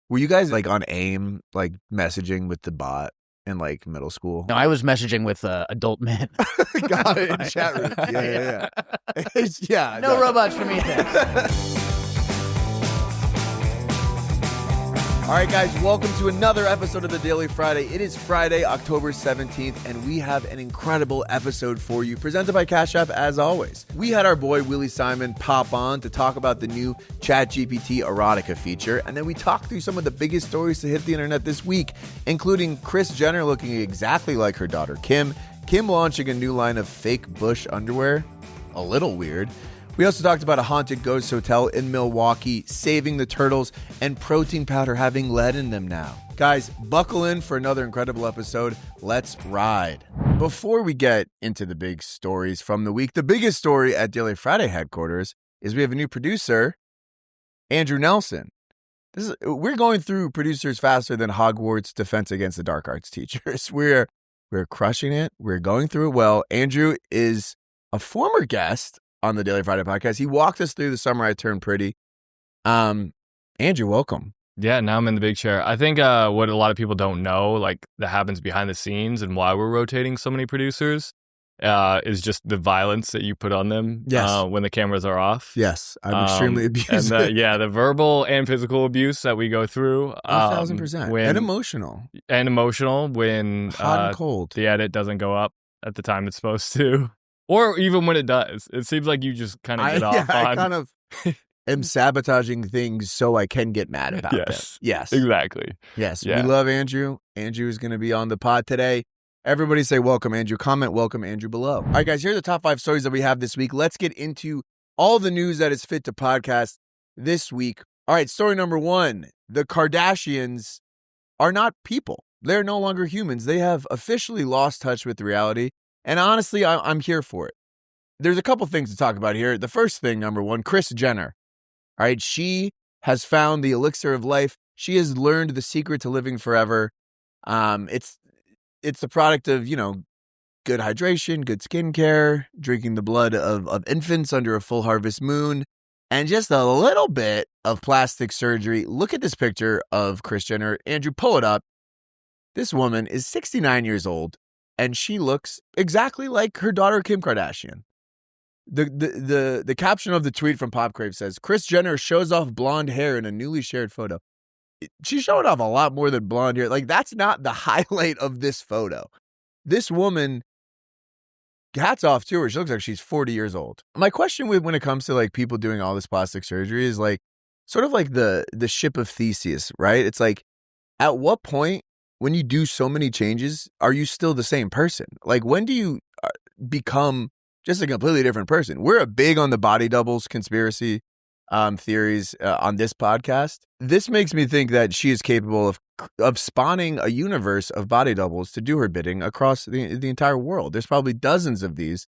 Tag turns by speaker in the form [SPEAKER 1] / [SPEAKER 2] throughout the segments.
[SPEAKER 1] Were you guys like on AIM, like messaging with the bot in like middle school?
[SPEAKER 2] No, I was messaging with adult men.
[SPEAKER 1] Got it, in chat rooms. Yeah. Yeah.
[SPEAKER 2] No robots for me, thanks.
[SPEAKER 1] All right, guys, welcome to another episode of The Daily Friday. It is Friday, October 17th, and we have an incredible episode for you, presented by Cash App, as always. We had our boy Willie Simon pop on to talk about the new ChatGPT Erotica feature, and then we talked through some of the biggest stories to hit the internet this week, including Kris Jenner looking exactly like her daughter Kim launching a new line of fake Bush underwear, a little weird. We also talked about a haunted ghost hotel in Milwaukee saving the turtles and protein powder having lead in them now. Guys, buckle in for another incredible episode. Let's ride. Before we get into the big stories from the week, the biggest story at Daily Friday headquarters is we have a new producer, Andrew Nelson. We're going through producers faster than Hogwarts Defense Against the Dark Arts teachers. We're crushing it. We're going through it well. Andrew is a former guest on the Daily Friday podcast. He walked us through The Summer I Turned Pretty. Andrew, welcome.
[SPEAKER 3] Yeah, now I'm in the big chair. I think what a lot of people don't know, like that happens behind the scenes and why we're rotating so many producers, is just the violence that you put on them when the cameras are off.
[SPEAKER 1] Yes, I'm extremely abusive.
[SPEAKER 3] And the verbal and physical abuse that we go through.
[SPEAKER 1] 1,000%. And emotional.
[SPEAKER 3] And emotional when
[SPEAKER 1] hot and cold.
[SPEAKER 3] The edit doesn't go up at the time it's supposed to. Or even when it does. It seems like you just kind of get off on.
[SPEAKER 1] I kind of am sabotaging things so I can get mad about them. Yes.
[SPEAKER 3] Exactly.
[SPEAKER 1] Yes. Yeah. We love Andrew. Andrew is going to be on the pod today. Everybody say welcome, Andrew. Comment welcome, Andrew, below. All right, guys, here are the top 5 stories that we have this week. Let's get into all the news that is fit to podcast this week. All right, story number 1. The Kardashians are not people. They're no longer humans. They have officially lost touch with reality. And honestly, I'm here for it. There's a couple things to talk about here. The first thing, number 1, Kris Jenner. All right, she has found the elixir of life. She has learned the secret to living forever. It's the product of, good hydration, good skincare, drinking the blood of infants under a full harvest moon, and just a little bit of plastic surgery. Look at this picture of Kris Jenner. Andrew, pull it up. This woman is 69 years old. And she looks exactly like her daughter, Kim Kardashian. The caption of the tweet from Pop Crave says, Kris Jenner shows off blonde hair in a newly shared photo. She's showing off a lot more than blonde hair. Like, that's not the highlight of this photo. This woman, hats off to her. She looks like she's 40 years old. My question when it comes to like people doing all this plastic surgery is like, sort of like the ship of Theseus, right? It's like, at what point, when you do so many changes, are you still the same person? Like, when do you become just a completely different person? We're big on the body doubles conspiracy theories on this podcast. This makes me think that she is capable of spawning a universe of body doubles to do her bidding across the entire world. There's probably dozens of these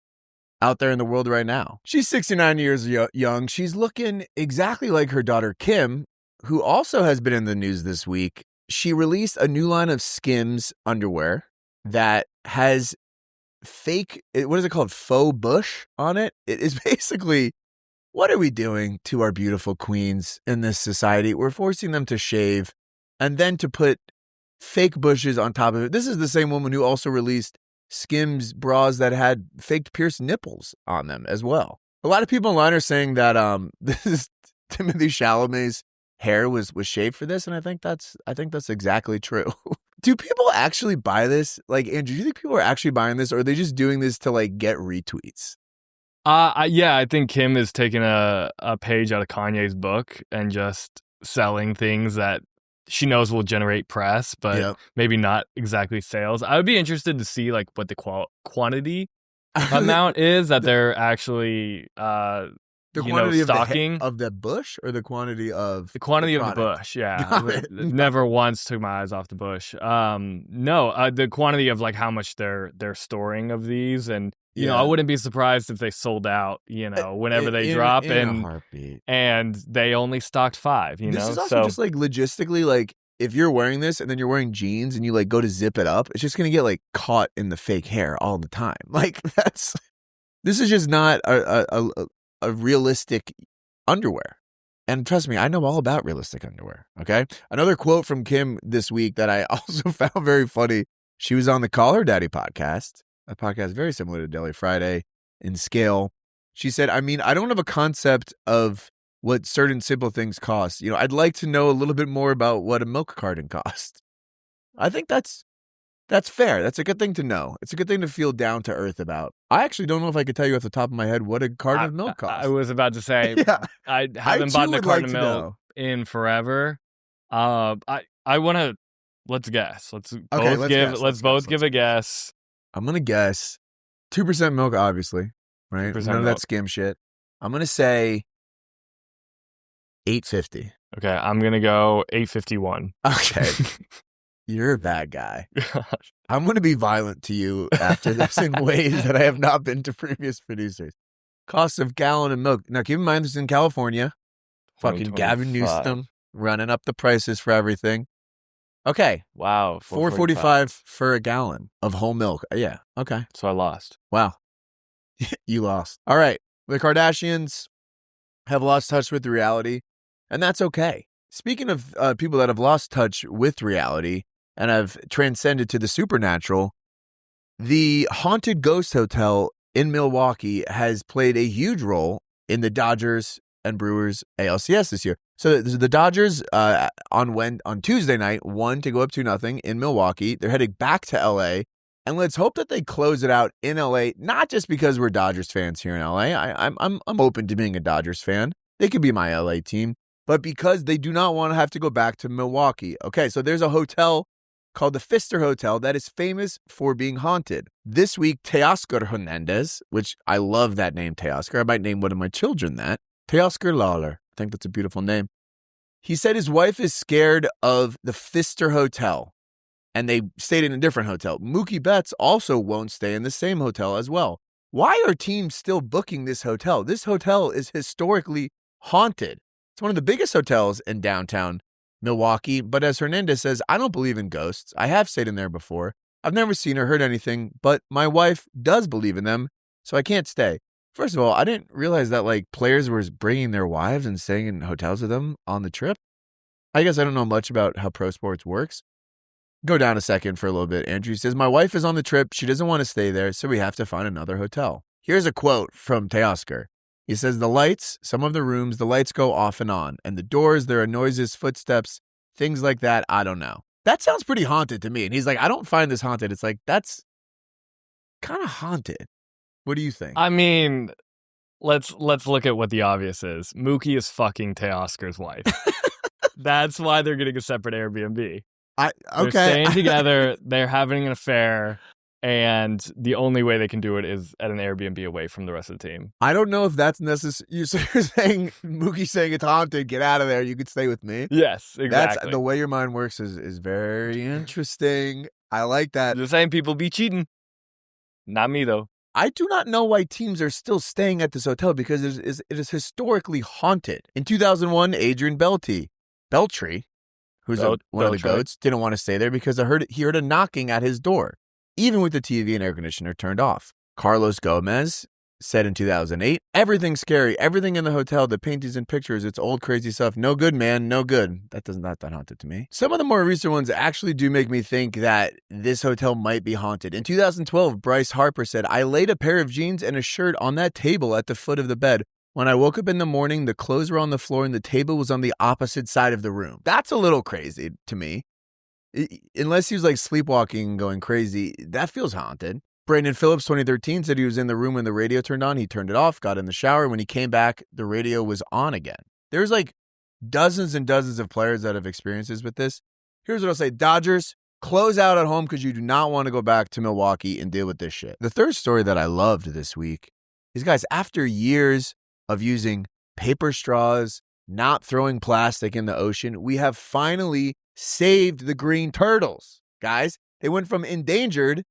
[SPEAKER 1] out there in the world right now. She's 69 years young. She's looking exactly like her daughter Kim, who also has been in the news this week. She released a new line of Skims underwear that has fake, what is it called? Faux bush on it. It is basically, what are we doing to our beautiful queens in this society? We're forcing them to shave and then to put fake bushes on top of it. This is the same woman who also released Skims bras that had faked pierced nipples on them as well. A lot of people online are saying that this is Timothée Chalamet's hair was shaved for this, and I think that's exactly true. Do people actually buy this? Like, Andrew, do you think people are actually buying this, or are they just doing this to like get retweets?
[SPEAKER 3] Yeah, I think Kim is taking a page out of Kanye's book and just selling things that she knows will generate press, but maybe not exactly sales. I would be interested to see like what the quantity amount is that they're actually
[SPEAKER 1] the quantity
[SPEAKER 3] stocking
[SPEAKER 1] of the bush, or the quantity of
[SPEAKER 3] the bush. Yeah, never once took my eyes off the bush. No, the quantity of like how much they're storing of these, and you know, I wouldn't be surprised if they sold out. Whenever they drop,
[SPEAKER 1] in a heartbeat.
[SPEAKER 3] And they only stocked 5.
[SPEAKER 1] This is also just like logistically, like if you're wearing this and then you're wearing jeans and you like go to zip it up, it's just gonna get like caught in the fake hair all the time. Like this is just not a realistic underwear. And trust me, I know all about realistic underwear, okay? Another quote from Kim this week that I also found very funny. She was on the Call Her Daddy podcast, a podcast very similar to Daily Friday in scale. She said, I mean, I don't have a concept of what certain simple things cost. You know, I'd like to know a little bit more about what a milk carton costs. I think that's fair. That's a good thing to know. It's a good thing to feel down to earth about. I actually don't know if I could tell you off the top of my head what a carton of milk costs.
[SPEAKER 3] I was about to say,
[SPEAKER 1] Yeah.
[SPEAKER 3] I haven't bought a carton of milk
[SPEAKER 1] know.
[SPEAKER 3] in forever. I want to, let's guess. Let's both give a guess.
[SPEAKER 1] I'm going to guess 2% milk, obviously, right? None of that skim shit. I'm going to say $8.50.
[SPEAKER 3] Okay, I'm going to go $8.51.
[SPEAKER 1] Okay. You're a bad guy. I'm going to be violent to you after this in ways that I have not been to previous producers. Cost of gallon of milk. Now, keep in mind, this is in California. Fucking Gavin Newsom running up the prices for everything. Okay.
[SPEAKER 3] Wow.
[SPEAKER 1] $4.45 for a gallon of whole milk. Yeah. Okay.
[SPEAKER 3] So I lost.
[SPEAKER 1] Wow. You lost. All right. The Kardashians have lost touch with reality, and that's okay. Speaking of people that have lost touch with reality and have transcended to the supernatural, the Haunted Ghost Hotel in Milwaukee has played a huge role in the Dodgers and Brewers ALCS this year. So the Dodgers on Tuesday night won to go up 2-0 in Milwaukee. They're heading back to LA, and let's hope that they close it out in LA. Not just because we're Dodgers fans here in LA. I'm open to being a Dodgers fan. They could be my LA team, but because they do not want to have to go back to Milwaukee. Okay, so there's a hotel called the Pfister Hotel that is famous for being haunted. This week, Teoscar Hernandez, which I love that name, Teoscar. I might name one of my children that. Teoscar Lawler. I think that's a beautiful name. He said his wife is scared of the Pfister Hotel, and they stayed in a different hotel. Mookie Betts also won't stay in the same hotel as well. Why are teams still booking this hotel? This hotel is historically haunted. It's one of the biggest hotels in downtown Milwaukee, but as Hernandez says, I don't believe in ghosts. I have stayed in there before. I've never seen or heard anything, but my wife does believe in them, so I can't stay. First of all, I didn't realize that players were bringing their wives and staying in hotels with them on the trip. I guess I don't know much about how pro sports works. Go down a second for a little bit. Andrew says, my wife is on the trip. She doesn't want to stay there, so we have to find another hotel. Here's a quote from Teoscar. He says, the lights, some of the rooms, the lights go off and on. And the doors, there are noises, footsteps, things like that. I don't know. That sounds pretty haunted to me. And he's like, I don't find this haunted. It's like, that's kind of haunted. What do you think?
[SPEAKER 3] I mean, let's look at what the obvious is. Mookie is fucking Teoscar's wife. That's why they're getting a separate Airbnb.
[SPEAKER 1] Okay.
[SPEAKER 3] They're staying together. They're having an affair. And the only way they can do it is at an Airbnb away from the rest of the team.
[SPEAKER 1] I don't know if that's necessary. You're saying, Mookie saying it's haunted, get out of there. You could stay with me.
[SPEAKER 3] Yes, exactly.
[SPEAKER 1] The way your mind works is very interesting. I like that.
[SPEAKER 3] The same people be cheating. Not me, though.
[SPEAKER 1] I do not know why teams are still staying at this hotel because it is historically haunted. In 2001, Adrian Beltree, who's one of the GOATs, didn't want to stay there because he heard a knocking at his door, even with the TV and air conditioner turned off. Carlos Gomez said in 2008, everything's scary. Everything in the hotel, the paintings and pictures, it's old crazy stuff. No good, man. No good. That does not that haunted to me. Some of the more recent ones actually do make me think that this hotel might be haunted. In 2012, Bryce Harper said, I laid a pair of jeans and a shirt on that table at the foot of the bed. When I woke up in the morning, the clothes were on the floor and the table was on the opposite side of the room. That's a little crazy to me. Unless he was sleepwalking and going crazy, that feels haunted. Brandon Phillips, 2013, said he was in the room when the radio turned on. He turned it off, got in the shower. When he came back, the radio was on again. There's dozens and dozens of players that have experiences with this. Here's what I'll say. Dodgers, close out at home because you do not want to go back to Milwaukee and deal with this shit. The third story that I loved this week is, guys, after years of using paper straws, not throwing plastic in the ocean, we have finally saved the green turtles. Guys, they went from endangered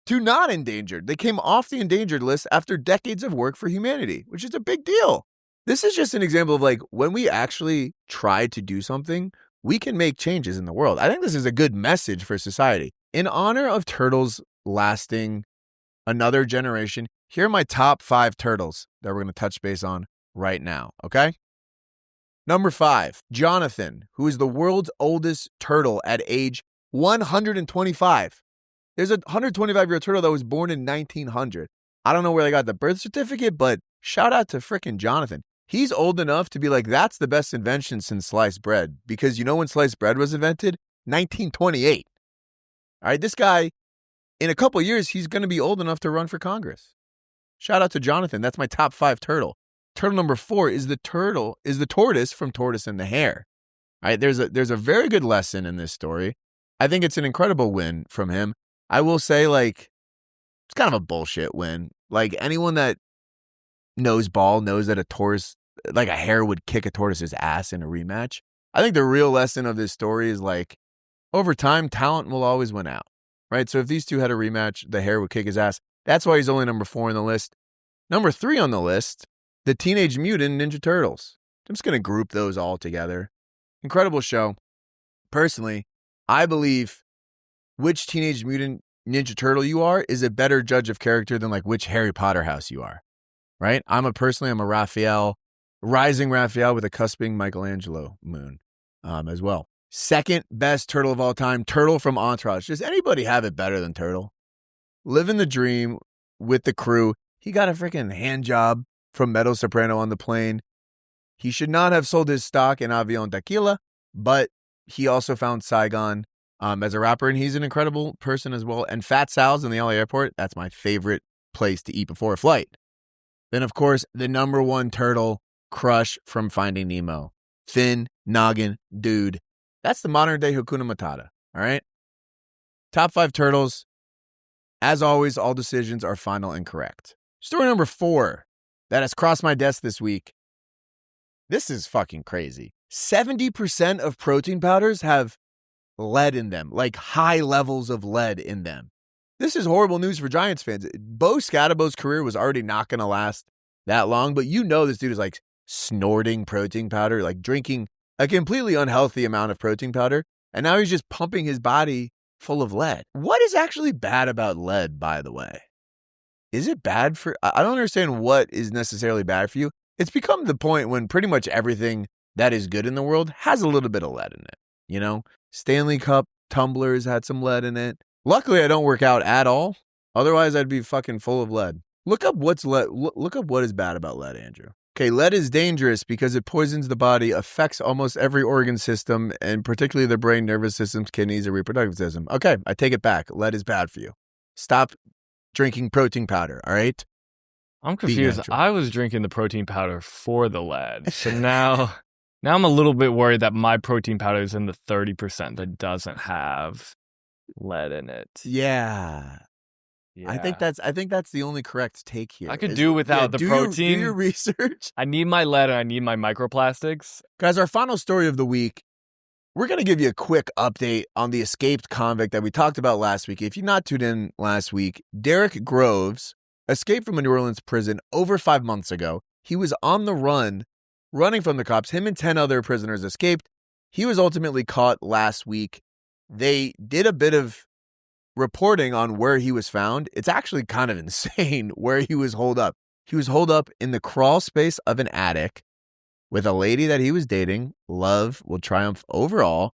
[SPEAKER 1] to not endangered. They came off the endangered list after decades of work for humanity, which is a big deal. This is just an example of when we actually try to do something, we can make changes in the world. I think this is a good message for society. In honor of turtles lasting another generation, here are my top 5 turtles that we're going to touch base on right now, okay? Number 5, Jonathan, who is the world's oldest turtle at age 125. There's a 125-year-old turtle that was born in 1900. I don't know where they got the birth certificate, but shout out to frickin' Jonathan. He's old enough to be like, that's the best invention since sliced bread. Because you know when sliced bread was invented? 1928. All right, this guy, in a couple years, he's going to be old enough to run for Congress. Shout out to Jonathan. That's my top 5 turtle. Turtle number 4 is the tortoise from Tortoise and the Hare. All right, there's a very good lesson in this story. I think it's an incredible win from him. I will say, like, it's kind of a bullshit win. Like, anyone that knows ball knows that a tortoise, like a hare, would kick a tortoise's ass in a rematch. I think the real lesson of this story is, like, over time, talent will always win out, right? So if these two had a rematch, the hare would kick his ass. That's why he's only number 4 on the list. Number 3 on the list, the Teenage Mutant Ninja Turtles. I'm just going to group those all together. Incredible show. Personally, I believe which Teenage Mutant Ninja Turtle you are is a better judge of character than like which Harry Potter house you are, right? I'm a Raphael, rising Raphael with a cusping Michelangelo moon as well. Second best turtle of all time, Turtle from Entourage. Does anybody have it better than Turtle? Living the dream with the crew. He got a freaking hand job from Meadow Soprano on the plane. He should not have sold his stock in Avion Tequila, but he also found Saigon as a rapper, and he's an incredible person as well. And Fat Sal's in the LA airport, that's my favorite place to eat before a flight. Then, of course, the number 1 turtle, Crush from Finding Nemo. Thin, noggin, dude. That's the modern day Hakuna Matata, all right? Top 5 turtles. As always, all decisions are final and correct. Story number 4 that has crossed my desk this week. This is fucking crazy. 70% of protein powders have lead in them, like high levels of lead in them. This is horrible news for Giants fans. Bo Scatabo's career was already not going to last that long, but you know this dude is like snorting protein powder, like drinking a completely unhealthy amount of protein powder, and now he's just pumping his body full of lead. What is actually bad about lead, by the way? Is it bad for... I don't understand what is necessarily bad for you. It's become the point when pretty much everything that is good in the world has a little bit of lead in it, you know? Stanley Cup tumblers had some lead in it. Luckily, I don't work out at all. Otherwise, I'd be fucking full of lead. Look up what's lead. Look up what is bad about lead, Andrew. Okay, lead is dangerous because it poisons the body, affects almost every organ system, and particularly the brain, nervous systems, kidneys, and reproductive system. Okay, I take it back. Lead is bad for you. Stop drinking protein powder, all right?
[SPEAKER 3] I'm confused. I was drinking the protein powder for the lead. So now I'm a little bit worried that my protein powder is in the 30% that doesn't have lead in it.
[SPEAKER 1] Yeah. I think that's the only correct take here.
[SPEAKER 3] I could do without the protein.
[SPEAKER 1] Do your research.
[SPEAKER 3] I need my lead and I need my microplastics.
[SPEAKER 1] Guys, our final story of the week, we're going to give you a quick update on the escaped convict that we talked about last week. If you're not tuned in last week, Derrick Groves escaped from a New Orleans prison over 5 months ago. He was on the run, running from the cops. Him and 10 other prisoners escaped. He was ultimately caught last week. They did a bit of reporting on where he was found. It's actually kind of insane where he was holed up. He was holed up in the crawl space of an attic with a lady that he was dating. Love will triumph over all.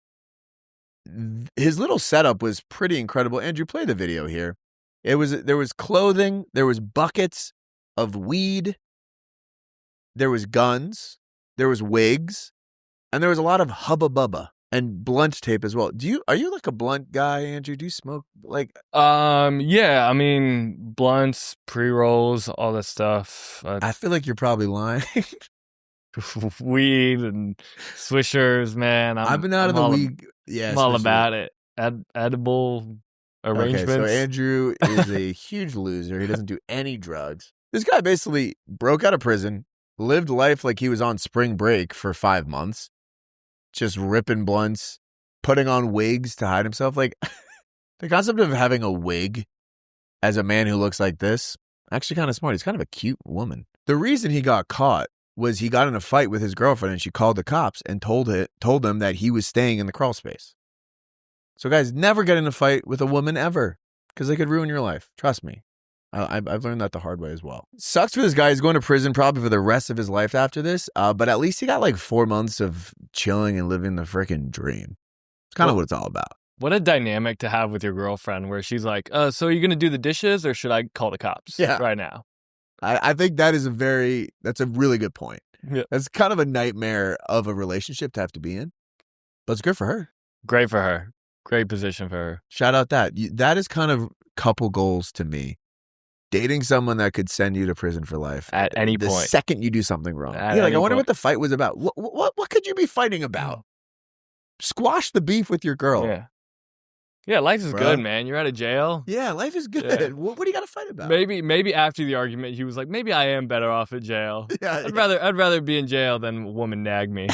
[SPEAKER 1] His little setup was pretty incredible. Andrew, play the video here. There was clothing, there was buckets of weed, there was guns, there was wigs, and there was a lot of hubba bubba and blunt tape as well. Are you like a blunt guy, Andrew? Do you smoke like?
[SPEAKER 3] Yeah. I mean, blunts, pre-rolls, all that stuff.
[SPEAKER 1] I feel like you're probably lying.
[SPEAKER 3] Weed and swishers, man.
[SPEAKER 1] I've been out of the weed. Yeah,
[SPEAKER 3] I'm all about it. Edible arrangements.
[SPEAKER 1] Okay, so Andrew is a huge loser. He doesn't do any drugs. This guy basically broke out of prison, lived life like he was on spring break for 5 months, just ripping blunts, putting on wigs to hide himself. Like, the concept of having a wig as a man who looks like this, actually kind of smart. He's kind of a cute woman. The reason he got caught was he got in a fight with his girlfriend and she called the cops and told them that he was staying in the crawl space. So guys, never get in a fight with a woman ever, because they could ruin your life. Trust me. I've learned that the hard way as well. Sucks for this guy. He's going to prison probably for the rest of his life after this. But at least he got like 4 months of chilling and living the freaking dream. It's kind of what it's all about.
[SPEAKER 3] What a dynamic to have with your girlfriend where she's like, so are you going to do the dishes or should I call the cops right now?
[SPEAKER 1] I think that's a really good point.
[SPEAKER 3] Yeah.
[SPEAKER 1] That's kind of a nightmare of a relationship to have to be in. But it's good for her.
[SPEAKER 3] Great for her. Great position for her.
[SPEAKER 1] Shout out that. That is kind of couple goals to me. Dating someone that could send you to prison for life
[SPEAKER 3] at any
[SPEAKER 1] the
[SPEAKER 3] point.
[SPEAKER 1] The second you do something wrong.
[SPEAKER 3] I
[SPEAKER 1] wonder what the fight was about. What could you be fighting about? Squash the beef with your girl.
[SPEAKER 3] Yeah, life is good, man. You're out of jail.
[SPEAKER 1] Yeah, life is good. Yeah. What do you got to fight about?
[SPEAKER 3] Maybe after the argument, he was like, maybe I am better off at jail.
[SPEAKER 1] Yeah,
[SPEAKER 3] I'd rather be in jail than a woman nag me.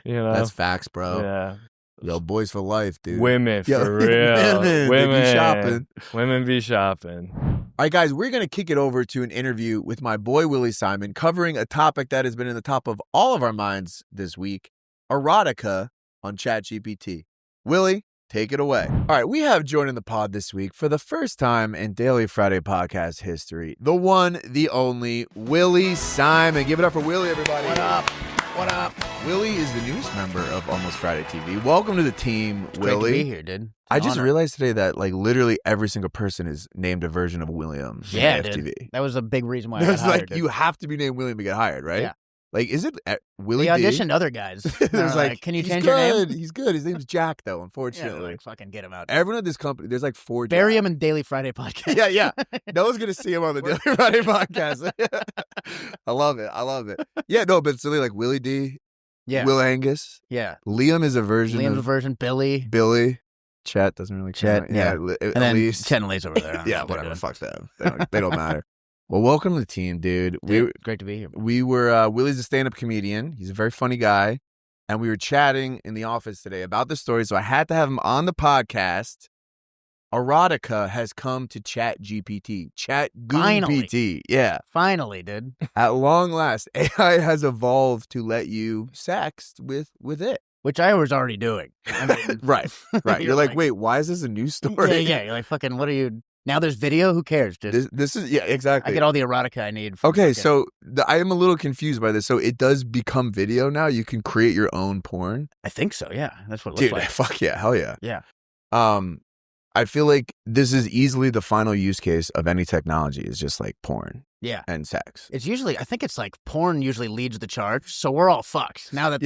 [SPEAKER 1] That's facts, bro.
[SPEAKER 3] Yeah.
[SPEAKER 1] Yo, boys for life, dude.
[SPEAKER 3] Women, for real.
[SPEAKER 1] Women be shopping.
[SPEAKER 3] Women be shopping.
[SPEAKER 1] All right, guys, we're going to kick it over to an interview with my boy, Willie Simon, covering a topic that has been in the top of all of our minds this week, erotica on ChatGPT. Willie, take it away. All right, we have joining the pod this week for the first time in Daily Friday podcast history, the one, the only, Willie Simon. Give it up for Willie, everybody.
[SPEAKER 2] What up? What up?
[SPEAKER 1] Willie is the newest member of Almost Friday TV. Welcome to the team, Willie.
[SPEAKER 2] Great to be here, dude.
[SPEAKER 1] I just realized today that like literally every single person is named a version of William.
[SPEAKER 2] Yeah,
[SPEAKER 1] FTV.
[SPEAKER 2] dude. That was a big reason why I got hired.
[SPEAKER 1] You have to be named William to get hired, right?
[SPEAKER 2] Yeah.
[SPEAKER 1] Like, is it Willie?
[SPEAKER 2] They auditioned other guys.
[SPEAKER 1] There's like,
[SPEAKER 2] can you change your name?
[SPEAKER 1] He's good. His name's Jack, though. Unfortunately,
[SPEAKER 2] like, fucking get him out.
[SPEAKER 1] Everyone at this company, there's like 4.
[SPEAKER 2] Bury him in Daily Friday podcast.
[SPEAKER 1] Yeah. No one's gonna see him on the Daily Friday podcast. I love it. Yeah, no, but it's really like Willie D.
[SPEAKER 2] Yeah.
[SPEAKER 1] Will Angus.
[SPEAKER 2] Yeah.
[SPEAKER 1] Liam is a version.
[SPEAKER 2] Liam's a version. Billy.
[SPEAKER 1] Chet doesn't really
[SPEAKER 2] count.
[SPEAKER 1] Yeah.
[SPEAKER 2] And then Chet and Lee's over there.
[SPEAKER 1] Yeah, whatever. Fuck them. They don't matter. Well, welcome to the team, dude.
[SPEAKER 2] Great to be here.
[SPEAKER 1] We were Willie's a stand-up comedian. He's a very funny guy, and we were chatting in the office today about the story. So I had to have him on the podcast. Erotica has come to ChatGPT. ChatGPT. Yeah.
[SPEAKER 2] Finally, dude.
[SPEAKER 1] At long last, AI has evolved to let you sext with it.
[SPEAKER 2] Which I was already doing. I mean,
[SPEAKER 1] right. You're like, wait, why is this a news story?
[SPEAKER 2] Yeah. You're like, fucking, what are you... Now there's video? Who cares, dude?
[SPEAKER 1] This is, yeah, exactly.
[SPEAKER 2] I get all the erotica I need.
[SPEAKER 1] Okay, so I am a little confused by this. So it does become video now? You can create your own porn?
[SPEAKER 2] I think so, yeah. That's what it looks like.
[SPEAKER 1] Dude, fuck yeah. Hell yeah.
[SPEAKER 2] Yeah.
[SPEAKER 1] I feel like this is easily the final use case of any technology is just like porn.
[SPEAKER 2] Yeah.
[SPEAKER 1] And sex.
[SPEAKER 2] It's usually, I think it's like porn usually leads the charge. So we're all fucked. Now that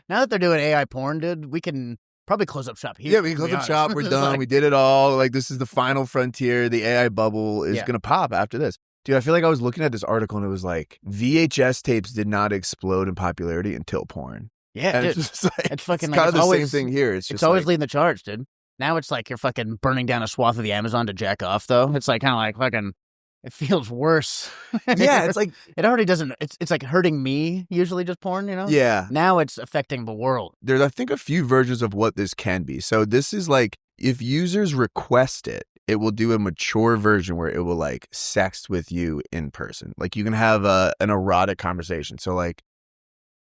[SPEAKER 2] now that they're doing AI porn, dude, we can probably close up shop here.
[SPEAKER 1] Yeah, we can close up shop. We're done. We did it all. Like, this is the final frontier. The AI bubble is going to pop after this. Dude, I feel like I was looking at this article and it was like VHS tapes did not explode in popularity until porn.
[SPEAKER 2] Yeah,
[SPEAKER 1] and
[SPEAKER 2] dude.
[SPEAKER 1] it's just like,
[SPEAKER 2] it's fucking
[SPEAKER 1] it's kind of the
[SPEAKER 2] always,
[SPEAKER 1] same thing here. It's
[SPEAKER 2] always
[SPEAKER 1] like,
[SPEAKER 2] leading the charge, dude. Now it's like you're fucking burning down a swath of the Amazon to jack off, though. It's like kind of like fucking, it feels worse.
[SPEAKER 1] Yeah, it's like,
[SPEAKER 2] it already doesn't, it's like hurting me, usually just porn, you know?
[SPEAKER 1] Yeah.
[SPEAKER 2] Now it's affecting the world.
[SPEAKER 1] There's, I think, a few versions of what this can be. So this is like, if users request it, it will do a mature version where it will like sext with you in person. Like you can have an erotic conversation. So like,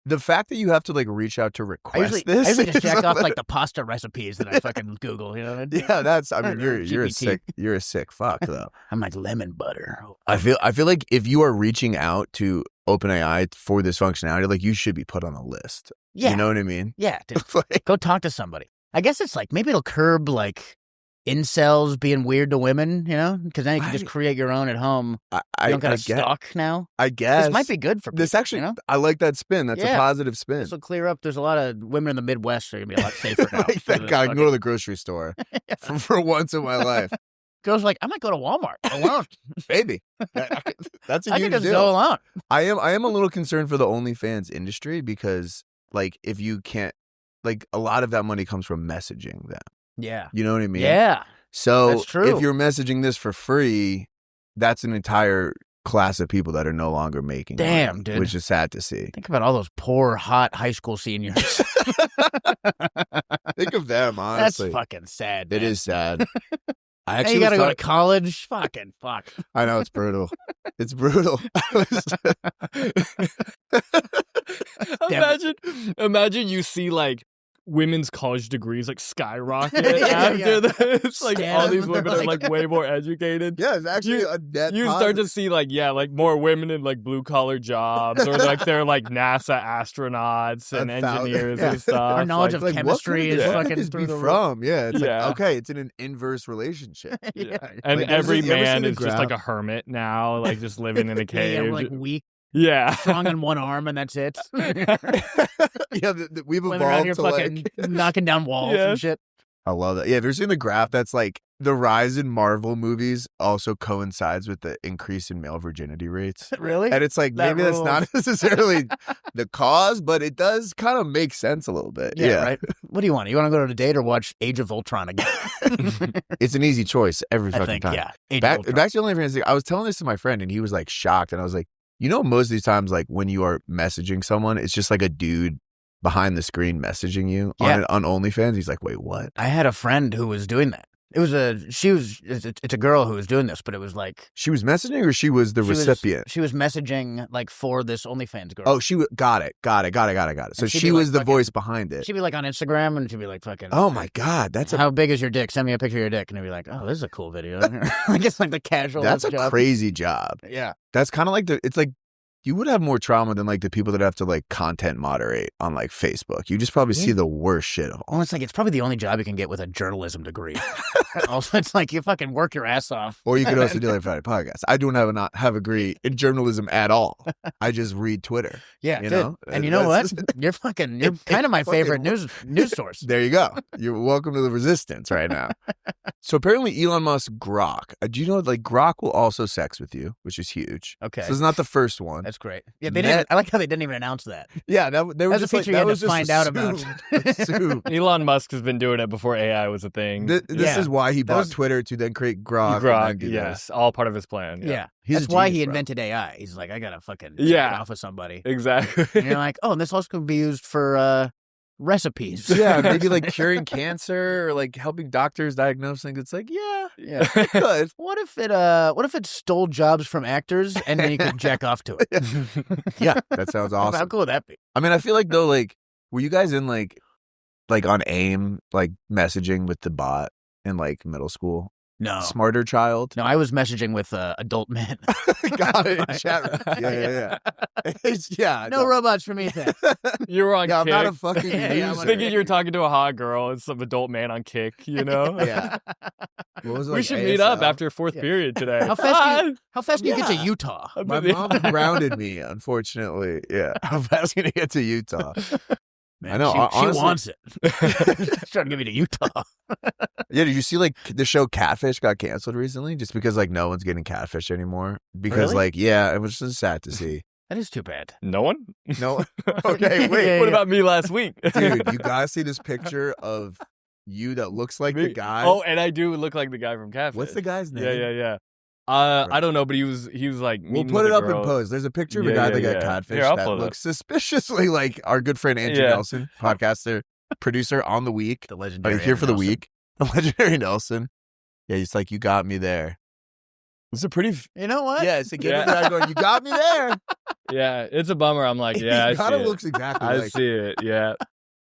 [SPEAKER 1] the fact that you have to like reach out to request this.
[SPEAKER 2] I usually just jack off like the pasta recipes that I fucking Google, you know what I mean?
[SPEAKER 1] Yeah, that's, I mean, you're a sick fuck though.
[SPEAKER 2] I'm like lemon butter.
[SPEAKER 1] I feel like if you are reaching out to OpenAI for this functionality, like you should be put on a list.
[SPEAKER 2] Yeah.
[SPEAKER 1] You know what I mean?
[SPEAKER 2] Yeah, dude. Go talk to somebody. I guess it's like, maybe it'll curb like incels being weird to women, you know? Because then you can just create your own at home. You don't got to stalk now.
[SPEAKER 1] I guess.
[SPEAKER 2] This might be good for people.
[SPEAKER 1] This actually,
[SPEAKER 2] you know?
[SPEAKER 1] I like that spin. That's a positive spin.
[SPEAKER 2] This will clear up. There's a lot of women in the Midwest that are going to be a lot safer now.
[SPEAKER 1] Like, thank God, I can go to the grocery store for once in my life.
[SPEAKER 2] Girls are like, I might go to Walmart alone.
[SPEAKER 1] Baby. That's a
[SPEAKER 2] I
[SPEAKER 1] huge
[SPEAKER 2] can just
[SPEAKER 1] deal.
[SPEAKER 2] go alone.
[SPEAKER 1] I am a little concerned for the OnlyFans industry because, like, if you can't, like, a lot of that money comes from messaging them.
[SPEAKER 2] Yeah.
[SPEAKER 1] You know what I mean?
[SPEAKER 2] Yeah.
[SPEAKER 1] So
[SPEAKER 2] that's true.
[SPEAKER 1] If you're messaging this for free, that's an entire class of people that are no longer making
[SPEAKER 2] Damn,
[SPEAKER 1] money,
[SPEAKER 2] dude.
[SPEAKER 1] which is sad to see.
[SPEAKER 2] Think about all those poor, hot high school seniors.
[SPEAKER 1] Think of them, honestly.
[SPEAKER 2] That's fucking sad,
[SPEAKER 1] man. It is sad. I actually
[SPEAKER 2] you gotta go to college? Fucking fuck.
[SPEAKER 1] I know, it's brutal. It's brutal.
[SPEAKER 3] Imagine you see like women's college degrees like skyrocket after this. Like all these women are like way more educated.
[SPEAKER 1] Yeah, it's actually a net
[SPEAKER 3] You start to see like more women in like blue collar jobs, or like they're like NASA astronauts and engineers and stuff.
[SPEAKER 2] Our knowledge of chemistry is fucking through the roof.
[SPEAKER 1] Yeah, it's like, okay, it's in an inverse relationship.
[SPEAKER 3] And like, every man is just like a hermit now, like just living in a cave.
[SPEAKER 2] We're like weak.
[SPEAKER 3] Yeah,
[SPEAKER 2] strong on one arm, and that's it.
[SPEAKER 1] We've
[SPEAKER 2] Women
[SPEAKER 1] evolved
[SPEAKER 2] around here
[SPEAKER 1] to
[SPEAKER 2] fucking knocking down walls and shit.
[SPEAKER 1] I love that. Yeah, have you ever seen the graph that's like the rise in Marvel movies also coincides with the increase in male virginity rates?
[SPEAKER 2] Really?
[SPEAKER 1] And it's like maybe that's not necessarily the cause, but it does kind of make sense a little bit. Yeah,
[SPEAKER 2] right. What do you want? You want to go to a date or watch Age of Ultron again?
[SPEAKER 1] It's an easy choice every fucking time.
[SPEAKER 2] Yeah.
[SPEAKER 1] Back to the OnlyFans thing, I was telling this to my friend, and he was like shocked, and I was like, you know, most of these times, like when you are messaging someone, it's just like a dude behind the screen messaging you on OnlyFans. He's like, wait, what?
[SPEAKER 2] I had a friend who was doing that. It's a girl who was doing this, but it was like...
[SPEAKER 1] She was messaging or she was the recipient?
[SPEAKER 2] She was messaging like for this OnlyFans girl.
[SPEAKER 1] Oh, got it. So she was the voice behind it.
[SPEAKER 2] She'd be like on Instagram and she'd be like fucking...
[SPEAKER 1] Oh my God,
[SPEAKER 2] how big is your dick? Send me a picture of your dick. And he'd be like, oh, this is a cool video. I guess like the casual
[SPEAKER 1] That's a
[SPEAKER 2] job.
[SPEAKER 1] crazy job.
[SPEAKER 2] Yeah.
[SPEAKER 1] That's kind of like it's like, you would have more trauma than like the people that have to like content moderate on like Facebook. You just probably see the worst shit of all.
[SPEAKER 2] Well, it's like, it's probably the only job you can get with a journalism degree. Also, it's like you fucking work your ass off.
[SPEAKER 1] Or you could also do like Friday podcast. I don't have a degree in journalism at all. I just read Twitter.
[SPEAKER 2] Yeah, you know? And you know what? You're kind of my favorite news source.
[SPEAKER 1] There you go. You're welcome to the resistance right now. So apparently Elon Musk Grok. Do you know like Grok will also sex with you, which is huge.
[SPEAKER 2] Okay.
[SPEAKER 1] So it's not the first one.
[SPEAKER 2] That's great. Yeah, they didn't. I like how they didn't even announce that.
[SPEAKER 1] Yeah, they were
[SPEAKER 2] that's
[SPEAKER 1] just
[SPEAKER 2] a feature
[SPEAKER 1] like,
[SPEAKER 2] you had to find out about.
[SPEAKER 3] Elon Musk has been doing it before AI was a thing.
[SPEAKER 1] This is why he bought Twitter to then create Grok.
[SPEAKER 3] Yes, all part of his plan.
[SPEAKER 2] Yeah. That's why he invented AI. He's like, I gotta fucking get off of somebody.
[SPEAKER 3] Exactly.
[SPEAKER 2] And you're like, oh, and this also could be used for recipes.
[SPEAKER 1] Yeah, maybe like curing cancer or like helping doctors diagnose things. It's like, yeah, good.
[SPEAKER 2] What if it stole jobs from actors and then you could jack off to it?
[SPEAKER 1] Yeah, that sounds awesome.
[SPEAKER 2] How cool would that be?
[SPEAKER 1] I mean, I feel like though, like, were you guys in like on AIM, like messaging with the bot in like middle school?
[SPEAKER 2] No.
[SPEAKER 1] Smarter Child?
[SPEAKER 2] No, I was messaging with adult men.
[SPEAKER 1] Got it. Chat. Yeah.
[SPEAKER 2] No robots for me, then.
[SPEAKER 3] You were on Kick.
[SPEAKER 1] I'm not a fucking
[SPEAKER 3] thinking you're talking to a hot girl and some adult man on Kick, you know?
[SPEAKER 1] Yeah. What was it, like,
[SPEAKER 3] we should
[SPEAKER 1] ASL?
[SPEAKER 3] Meet up after fourth period today.
[SPEAKER 2] How fast do you get to Utah?
[SPEAKER 1] My mom grounded me, unfortunately. Yeah. How fast can you get to Utah?
[SPEAKER 2] Man,
[SPEAKER 1] I know.
[SPEAKER 2] She wants it. She's trying to get me to Utah.
[SPEAKER 1] Yeah, did you see like the show Catfish got canceled recently just because like no one's getting catfish anymore? Because like, it was just sad to see.
[SPEAKER 2] That is too bad.
[SPEAKER 3] No one?
[SPEAKER 1] No. Okay, wait.
[SPEAKER 3] What about me last week?
[SPEAKER 1] Dude, you gotta see this picture of you that looks like the guy.
[SPEAKER 3] Oh, and I do look like the guy from Catfish.
[SPEAKER 1] What's the guy's name?
[SPEAKER 3] Yeah. I don't know, but he was like.
[SPEAKER 1] We'll put it up in post. There's a picture of a guy that got catfish that looks suspiciously like our good friend Andrew Nelson, podcaster, producer on The Week.
[SPEAKER 2] The legendary.
[SPEAKER 1] Here for The Week. The legendary Nelson. Yeah, he's like, you got me there. It's a pretty.
[SPEAKER 2] You know what?
[SPEAKER 1] Yeah, it's a guy going, you got me there.
[SPEAKER 3] Yeah, it's a bummer. I'm like, yeah,
[SPEAKER 1] he kind of looks exactly like.
[SPEAKER 3] I see it. Yeah.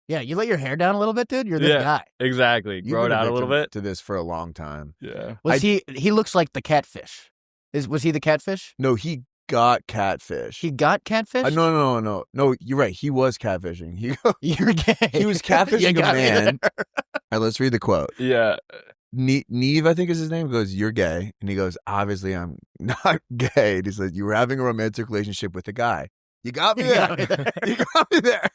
[SPEAKER 2] Yeah, you let your hair down a little bit, dude. You're this guy.
[SPEAKER 3] Exactly. Grow it out a little bit.
[SPEAKER 1] To this for a long time.
[SPEAKER 3] Yeah.
[SPEAKER 2] He looks like the catfish. Was he the catfish?
[SPEAKER 1] No, he got catfish.
[SPEAKER 2] He got catfish?
[SPEAKER 1] No. You're right. He was catfishing.
[SPEAKER 2] You're gay.
[SPEAKER 1] He was catfishing a man. All right, let's read the quote.
[SPEAKER 3] Yeah.
[SPEAKER 1] Neve, I think is his name, goes, you're gay. And he goes, obviously I'm not gay. And he says, you were having a romantic relationship with a guy. You got me there. You got me there.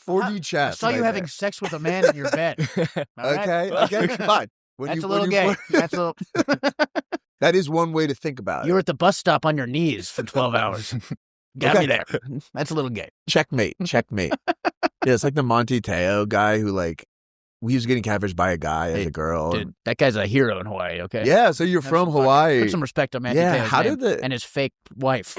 [SPEAKER 1] 4D chess.
[SPEAKER 2] I saw you having sex with a man in your bed.
[SPEAKER 1] Okay, fine.
[SPEAKER 2] That's a little gay.
[SPEAKER 1] That is one way to think about it.
[SPEAKER 2] You were at the bus stop on your knees for 12 hours. Got me there. That's a little gay.
[SPEAKER 1] Checkmate. Yeah, it's like the Monty Teo guy who like, he was getting catfished by a guy as a girl.
[SPEAKER 2] Dude, that guy's a hero in Hawaii, okay?
[SPEAKER 1] Yeah, so you're from Hawaii.
[SPEAKER 2] Put some respect on Matthew Teo's name and his fake wife.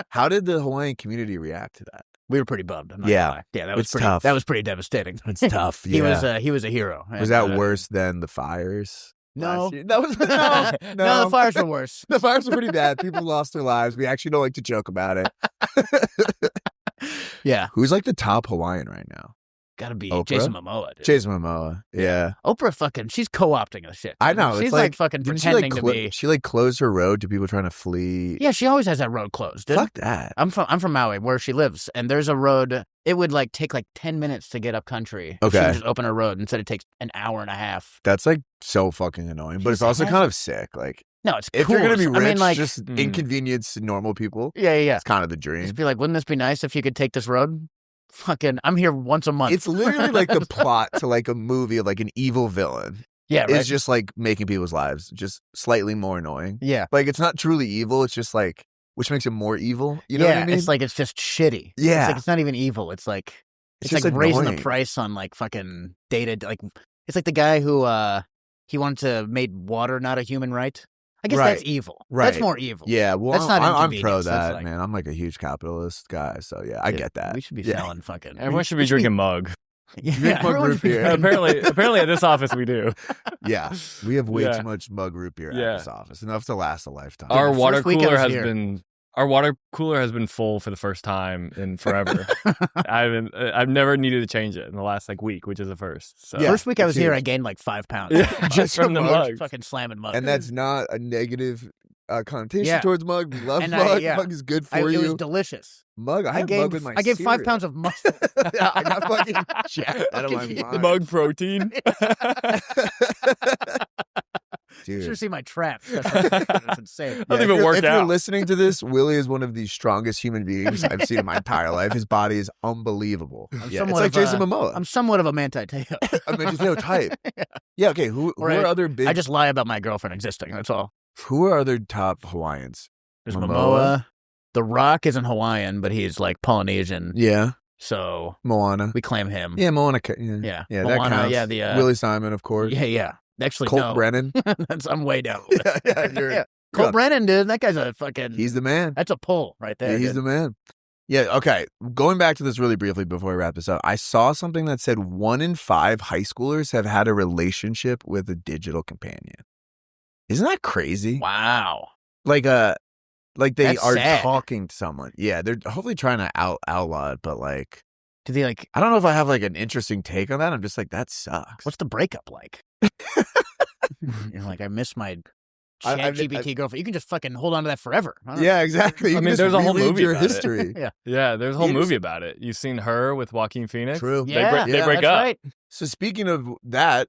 [SPEAKER 1] How did the Hawaiian community react to that?
[SPEAKER 2] We were pretty bummed. I'm not gonna lie. Yeah, that was pretty tough. That was pretty devastating.
[SPEAKER 1] It's tough. Yeah.
[SPEAKER 2] He was a hero.
[SPEAKER 1] Was that worse than the fires?
[SPEAKER 2] No.
[SPEAKER 1] That was no.
[SPEAKER 2] No, the fires were worse.
[SPEAKER 1] The fires were pretty bad. People lost their lives. We actually don't like to joke about it.
[SPEAKER 2] Yeah.
[SPEAKER 1] Who's like the top Hawaiian right now?
[SPEAKER 2] Gotta be
[SPEAKER 1] Oprah?
[SPEAKER 2] Jason Momoa. Dude.
[SPEAKER 1] Jason Momoa, yeah.
[SPEAKER 2] Oprah she's co-opting the shit.
[SPEAKER 1] I know.
[SPEAKER 2] She's like fucking pretending to be.
[SPEAKER 1] She like closed her road to people trying to flee.
[SPEAKER 2] Yeah, she always has that road closed, dude.
[SPEAKER 1] Fuck that.
[SPEAKER 2] I'm from Maui, where she lives, and there's a road. It would like take like 10 minutes to get up country.
[SPEAKER 1] Okay.
[SPEAKER 2] She would just open a road. Instead, it takes an hour and a half.
[SPEAKER 1] That's like so fucking annoying, but it's also kind of sick. Like,
[SPEAKER 2] no, it's
[SPEAKER 1] if
[SPEAKER 2] cool.
[SPEAKER 1] you're gonna be rich,
[SPEAKER 2] I mean, like,
[SPEAKER 1] just inconvenience normal people.
[SPEAKER 2] Yeah.
[SPEAKER 1] It's kind of the dream.
[SPEAKER 2] Just be like, wouldn't this be nice if you could take this road? Fucking, I'm here once a month.
[SPEAKER 1] It's literally like the plot to like a movie of like an evil villain.
[SPEAKER 2] Yeah, right.
[SPEAKER 1] It's just like making people's lives just slightly more annoying.
[SPEAKER 2] Yeah.
[SPEAKER 1] Like, it's not truly evil. It's just like, which makes it more evil. You know what I mean?
[SPEAKER 2] It's like, it's just shitty.
[SPEAKER 1] Yeah.
[SPEAKER 2] It's like, it's not even evil. It's like, it's like raising the price on like fucking data. Like, it's like the guy who, he wanted to make water not a human right. I guess that's evil. Right. That's more evil.
[SPEAKER 1] Yeah, well,
[SPEAKER 2] that's not
[SPEAKER 1] I'm pro that,
[SPEAKER 2] like,
[SPEAKER 1] man. I'm like a huge capitalist guy, so yeah, I get that.
[SPEAKER 2] We should be selling fucking.
[SPEAKER 3] Everyone should be drinking mug.
[SPEAKER 1] Drink mug root beer.
[SPEAKER 3] Apparently at this office we do.
[SPEAKER 1] Yeah, we have way too much mug root beer at this office. Enough to last a lifetime.
[SPEAKER 3] Our water cooler has been full for the first time in forever. I've never needed to change it in the last like week, which is the first. So.
[SPEAKER 2] Yeah, first week I was here, I gained like 5 pounds.
[SPEAKER 3] Just from the mug.
[SPEAKER 2] Fucking slamming mug.
[SPEAKER 1] And that's not a negative connotation towards mug. We love mug. Mug is good for you.
[SPEAKER 2] It was delicious.
[SPEAKER 1] Mug, I gave
[SPEAKER 2] 5 pounds of mustard.
[SPEAKER 1] I got fucking jacked out of my mind.
[SPEAKER 3] Mug protein.
[SPEAKER 1] Dude.
[SPEAKER 2] You should see my traps. That's insane.
[SPEAKER 3] If you're
[SPEAKER 1] listening to this, Willie is one of the strongest human beings I've seen in my entire life. His body is unbelievable. It's like Jason Momoa.
[SPEAKER 2] I'm somewhat of a Manti Teo.
[SPEAKER 1] A Manti Teo type. Yeah, okay. Who are other big...
[SPEAKER 2] I just lie about my girlfriend existing, that's all.
[SPEAKER 1] Who are other top Hawaiians?
[SPEAKER 2] There's Momoa. The Rock isn't Hawaiian, but he's like Polynesian.
[SPEAKER 1] Yeah.
[SPEAKER 2] So...
[SPEAKER 1] Moana.
[SPEAKER 2] We claim him.
[SPEAKER 1] Yeah, Moana.
[SPEAKER 2] Yeah.
[SPEAKER 1] Yeah,
[SPEAKER 2] Moana,
[SPEAKER 1] that counts.
[SPEAKER 2] Yeah, the...
[SPEAKER 1] Willie Simon, of course.
[SPEAKER 2] Yeah. Actually,
[SPEAKER 1] Colt Brennan.
[SPEAKER 2] I'm way down.
[SPEAKER 1] Yeah.
[SPEAKER 2] Colt Brennan, dude. That guy's a fucking...
[SPEAKER 1] He's the man.
[SPEAKER 2] That's a pull right there.
[SPEAKER 1] Yeah, he's the man. Yeah, okay. Going back to this really briefly before we wrap this up, I saw something that said 1 in 5 high schoolers have had a relationship with a digital companion. Isn't that crazy?
[SPEAKER 2] Wow.
[SPEAKER 1] Like they
[SPEAKER 2] That's
[SPEAKER 1] are
[SPEAKER 2] sad.
[SPEAKER 1] talking to someone. Yeah, they're hopefully trying to outlaw it, but like...
[SPEAKER 2] Do they like...
[SPEAKER 1] I don't know if I have like an interesting take on that. I'm just like, that sucks.
[SPEAKER 2] What's the breakup like? You're like, I miss my ChatGPT girlfriend. You can just fucking hold on to that forever.
[SPEAKER 1] Yeah, exactly.
[SPEAKER 3] I mean, there's a whole movie
[SPEAKER 1] your
[SPEAKER 3] about
[SPEAKER 1] history.
[SPEAKER 3] Yeah, there's a whole movie about it. You've seen Her with Joaquin Phoenix?
[SPEAKER 1] True.
[SPEAKER 3] They break up.
[SPEAKER 2] Right.
[SPEAKER 1] So speaking of that,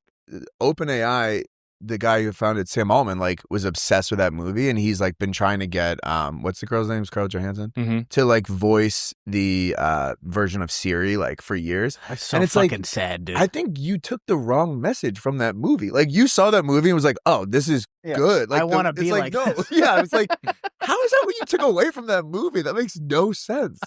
[SPEAKER 1] OpenAI, the guy who founded Sam Altman, like was obsessed with that movie, and he's like been trying to get what's the girl's name? Scarlett Johansson to like voice the version of Siri like for years.
[SPEAKER 2] That's so
[SPEAKER 1] and it's
[SPEAKER 2] fucking
[SPEAKER 1] like,
[SPEAKER 2] sad, dude.
[SPEAKER 1] I think you took the wrong message from that movie. Like you saw that movie and was like, oh, this is good. Like
[SPEAKER 2] I want to be like
[SPEAKER 1] no.
[SPEAKER 2] this.
[SPEAKER 1] Yeah, it's like, how is that what you took away from that movie? That makes no sense.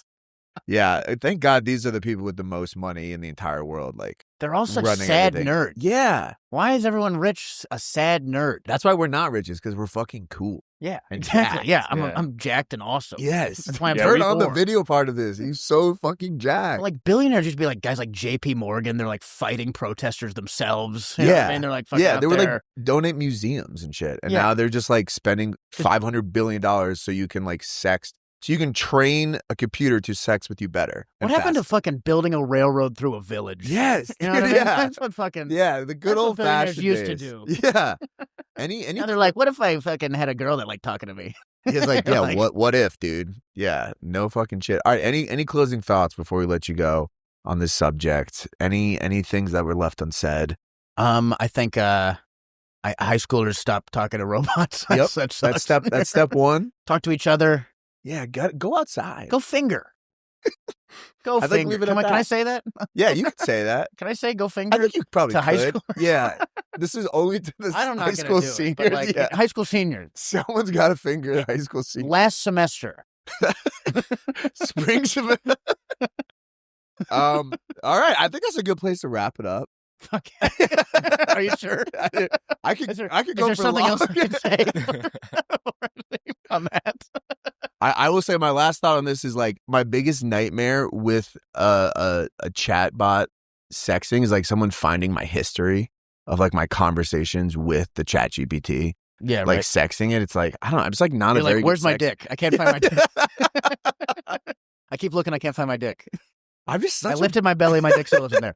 [SPEAKER 1] Yeah, thank God these are the people with the most money in the entire world. Like
[SPEAKER 2] they're all such sad nerds.
[SPEAKER 1] Yeah.
[SPEAKER 2] Why is everyone rich a sad nerd?
[SPEAKER 1] That's why we're not rich, is because we're fucking cool.
[SPEAKER 2] Yeah,
[SPEAKER 1] and
[SPEAKER 2] exactly.
[SPEAKER 1] jacked.
[SPEAKER 2] Yeah, I'm jacked and awesome.
[SPEAKER 1] Yes.
[SPEAKER 2] That's why I'm
[SPEAKER 1] turn on the video part of this. He's so fucking jacked.
[SPEAKER 2] Like billionaires used to be like guys like JP Morgan. They're like fighting protesters themselves. You know what I mean? They're like fucking
[SPEAKER 1] they were like donate museums and shit. And now they're just like spending $500 billion so you can like sext. So you can train a computer to sex with you better.
[SPEAKER 2] What happened to fucking building a railroad through a village?
[SPEAKER 1] Yes.
[SPEAKER 2] You know what I mean? That's what fucking...
[SPEAKER 1] Yeah, the good old fashioned
[SPEAKER 2] used to do.
[SPEAKER 1] Yeah. Any
[SPEAKER 2] now they're like, what if I fucking had a girl that liked talking to me?
[SPEAKER 1] He's like, yeah, like, what if, dude? Yeah, no fucking shit. All right, any closing thoughts before we let you go on this subject? Any things that were left unsaid?
[SPEAKER 2] I think high schoolers stop talking to robots.
[SPEAKER 1] Yep. That's step one.
[SPEAKER 2] Talk to each other.
[SPEAKER 1] Yeah, go outside.
[SPEAKER 2] Go finger. Go
[SPEAKER 1] I'd
[SPEAKER 2] finger.
[SPEAKER 1] Like can
[SPEAKER 2] I say that?
[SPEAKER 1] Yeah, you could say that.
[SPEAKER 2] Can I say go finger?
[SPEAKER 1] I think you probably
[SPEAKER 2] to
[SPEAKER 1] could.
[SPEAKER 2] High school.
[SPEAKER 1] Yeah, this is only to the high school seniors.
[SPEAKER 2] Like, high school seniors.
[SPEAKER 1] Someone's got to finger the high school seniors.
[SPEAKER 2] Last semester.
[SPEAKER 1] Spring semester. All right, I think that's a good place to wrap it up.
[SPEAKER 2] Okay. Are you sure?
[SPEAKER 1] I could go
[SPEAKER 2] is there
[SPEAKER 1] for
[SPEAKER 2] something
[SPEAKER 1] long.
[SPEAKER 2] else I can say on that?
[SPEAKER 1] I will say my last thought on this is like my biggest nightmare with a chat bot sexting is like someone finding my history of like my conversations with the ChatGPT.
[SPEAKER 2] Yeah,
[SPEAKER 1] like sexting it. It's like, I don't know. I'm just like not
[SPEAKER 2] You're
[SPEAKER 1] a very
[SPEAKER 2] like, where's
[SPEAKER 1] good
[SPEAKER 2] my dick? I can't find my dick. I keep looking. I can't find my dick. I lifted my belly, my dick still wasn't there.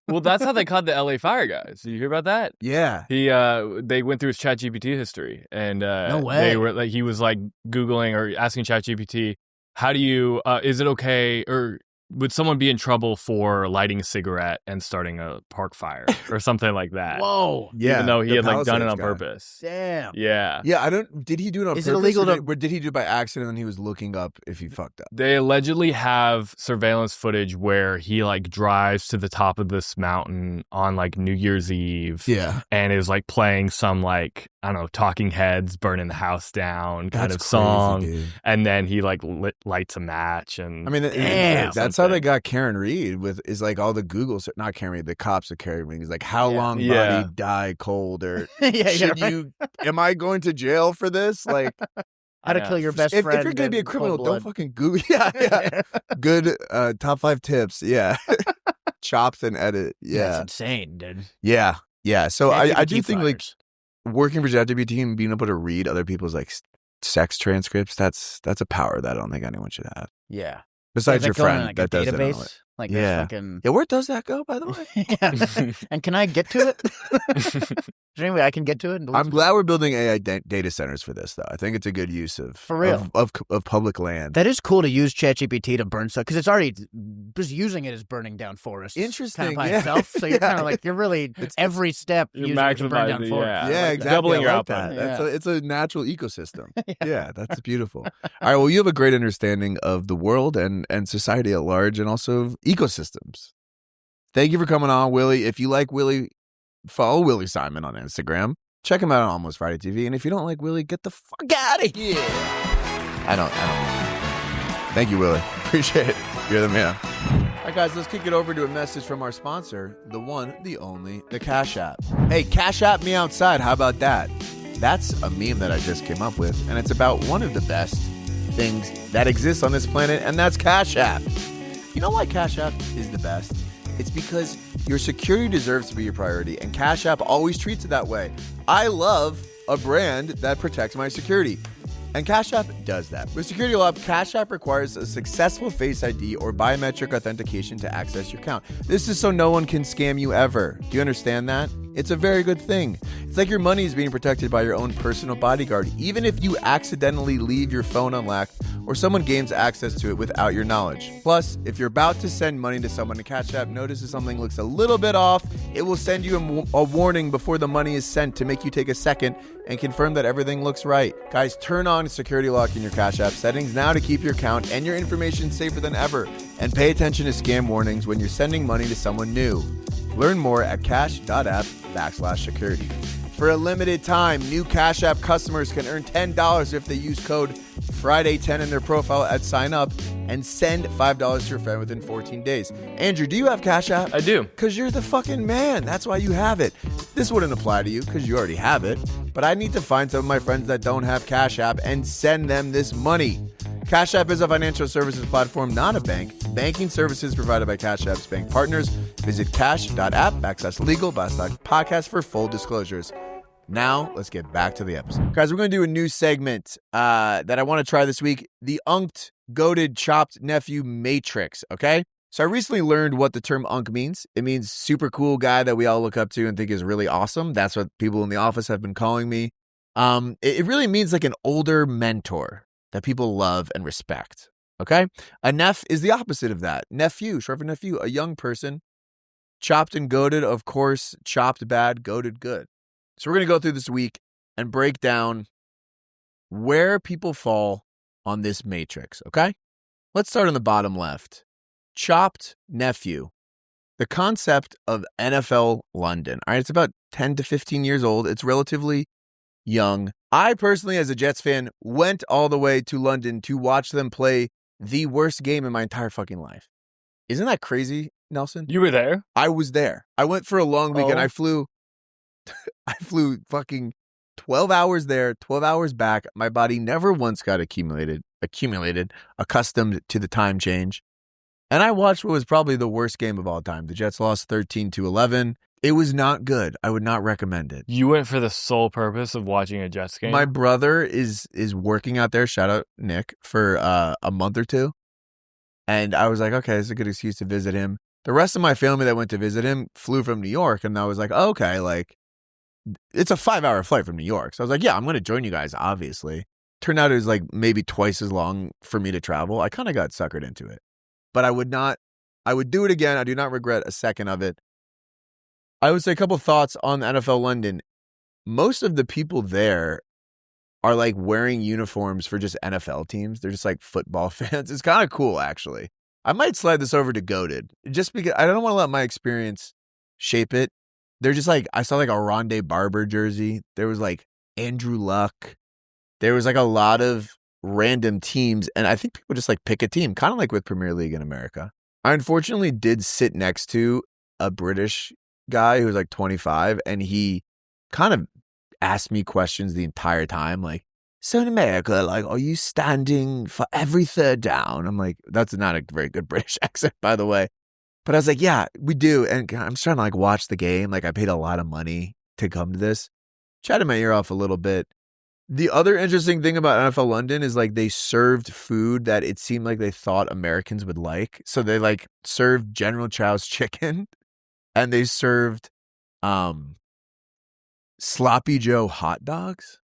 [SPEAKER 3] Well, that's how they caught the LA fire guys. Did you hear about that?
[SPEAKER 1] Yeah.
[SPEAKER 3] They went through his ChatGPT history, and
[SPEAKER 2] no way.
[SPEAKER 3] They were like, he was like Googling or asking ChatGPT, how do you, is it okay, or would someone be in trouble for lighting a cigarette and starting a park fire or something like that?
[SPEAKER 2] Whoa.
[SPEAKER 1] Yeah.
[SPEAKER 3] Even though he had like done it on purpose.
[SPEAKER 2] Damn.
[SPEAKER 3] Yeah.
[SPEAKER 1] Yeah, did he do it on purpose?
[SPEAKER 2] Is it illegal
[SPEAKER 1] or did he do it by accident and he was looking up if he fucked up?
[SPEAKER 3] They allegedly have surveillance footage where he like drives to the top of this mountain on like New Year's Eve.
[SPEAKER 1] Yeah.
[SPEAKER 3] And is like playing some like, I don't know, Talking Heads, Burning the House Down kind of
[SPEAKER 1] crazy,
[SPEAKER 3] song.
[SPEAKER 1] dude.
[SPEAKER 3] And then he like lights a match. And
[SPEAKER 1] I mean, that's how they got Karen Reed is like all the Google, not Karen Reed, the cops of Karen Reed. Is like, how long body die cold, or am I going to jail for this? Like,
[SPEAKER 2] how to kill your best friend.
[SPEAKER 1] If you're going to be a criminal, don't fucking Google. Yeah. Good top 5 tips. Yeah. Chopped and edit. Yeah.
[SPEAKER 2] That's insane, dude.
[SPEAKER 1] Yeah. Yeah. So I do think like working for ChatGPT and being able to read other people's like sex transcripts, that's a power that I don't think anyone should have.
[SPEAKER 2] Yeah.
[SPEAKER 1] Besides your friend
[SPEAKER 2] like
[SPEAKER 1] that does
[SPEAKER 2] database?
[SPEAKER 1] it.
[SPEAKER 2] Like
[SPEAKER 1] fucking... Yeah, where does that go, by the way?
[SPEAKER 2] Yeah. And can I get to it? Is there any way I can get to it?
[SPEAKER 1] I'm glad we're building AI data centers for this, though. I think it's a good use of
[SPEAKER 2] for real
[SPEAKER 1] of public land.
[SPEAKER 2] That is cool to use ChatGPT to burn stuff because it's already just using it as burning down forests.
[SPEAKER 1] Interesting,
[SPEAKER 2] kind of by itself. So you're kind of like it's every step
[SPEAKER 3] you're
[SPEAKER 2] using it to burn down forests.
[SPEAKER 1] Yeah, exactly.
[SPEAKER 3] Doubling your
[SPEAKER 1] output. It's a natural ecosystem. Yeah, that's beautiful. All right, well, you have a great understanding of the world and society at large, and also ecosystems. Thank you for coming on, Willie. If you like Willie, follow Willie Simon on Instagram. Check him out on Almost Friday TV. And if you don't like Willie, get the fuck out of here. I don't. Thank you, Willie. Appreciate it. You're the man. All right, guys, let's kick it over to a message from our sponsor, the one, the only, the Cash App. Hey, Cash App me outside. How about that? That's a meme that I just came up with, and it's about one of the best things that exists on this planet, and that's Cash App. You know why Cash App is the best? It's because your security deserves to be your priority, and Cash App always treats it that way. I love a brand that protects my security, and Cash App does that. With Security Law, Cash App requires a successful Face ID or biometric authentication to access your account. This is so no one can scam you ever. Do you understand that? It's a very good thing. It's like your money is being protected by your own personal bodyguard, even if you accidentally leave your phone unlocked or someone gains access to it without your knowledge. Plus, if you're about to send money to someone and Cash App notices something looks a little bit off, it will send you a warning before the money is sent to make you take a second and confirm that everything looks right. Guys, turn on Security Lock in your Cash App settings now to keep your account and your information safer than ever. And pay attention to scam warnings when you're sending money to someone new. Learn more at cash.app/security. For a limited time, new Cash App customers can earn $10 if they use code Friday10 in their profile at sign up and send $5 to your friend within 14 days. Andrew, do you have Cash App?
[SPEAKER 3] I do.
[SPEAKER 1] Because you're the fucking man. That's why you have it. This wouldn't apply to you because you already have it. But I need to find some of my friends that don't have Cash App and send them this money. Cash App is a financial services platform, not a bank. Banking services provided by Cash App's bank partners. Visit cash.app/legal/podcast for full disclosures. Now, let's get back to the episode. Guys, we're going to do a new segment that I want to try this week. The Unc Goated Chopped Nephew Matrix, okay? So I recently learned what the term Unc means. It means super cool guy that we all look up to and think is really awesome. That's what people in the office have been calling me. It really means like an older mentor that people love and respect, okay? A neph is the opposite of that. Nephew, short for nephew, a young person. Chopped and goated, of course, chopped bad, goated good. So we're going to go through this week and break down where people fall on this matrix, okay? Let's start on the bottom left. Chopped nephew. The concept of NFL London. All right, it's about 10 to 15 years old. It's relatively young. I personally, as a Jets fan, went all the way to London to watch them play the worst game in my entire fucking life. Isn't that crazy, Nelson?
[SPEAKER 3] You were there?
[SPEAKER 1] I was there. I went for a long weekend. I flew fucking 12 hours there, 12 hours back. My body never once got accustomed to the time change. And I watched what was probably the worst game of all time. The Jets lost 13-11. It was not good. I would not recommend it.
[SPEAKER 3] You went for the sole purpose of watching a Jets game?
[SPEAKER 1] My brother is working out there, shout out Nick, for a month or two. And I was like, okay, this is a good excuse to visit him. The rest of my family that went to visit him flew from New York. And I was like, oh, okay, like, it's a 5-hour flight from New York. So I was like, yeah, I'm going to join you guys, obviously. Turned out it was like maybe twice as long for me to travel. I kind of got suckered into it. But I would do it again. I do not regret a second of it. I would say a couple thoughts on the NFL London. Most of the people there are like wearing uniforms for just NFL teams. They're just like football fans. It's kind of cool, actually. I might slide this over to Goated just because I don't want to let my experience shape it. They're just like, I saw like a Rondé Barber jersey. There was like Andrew Luck. There was like a lot of random teams. And I think people just like pick a team, kind of like with Premier League in America. I unfortunately did sit next to a British guy who was like 25, and he kind of asked me questions the entire time. Like, so in America, like, are you standing for every third down? I'm like, that's not a very good British accent, by the way. But I was like, yeah, we do. And I'm just trying to like watch the game. Like, I paid a lot of money to come to this. Chatted my ear off a little bit. The other interesting thing about NFL London is like they served food that it seemed like they thought Americans would like. So they like served General Chow's chicken, and they served Sloppy Joe hot dogs.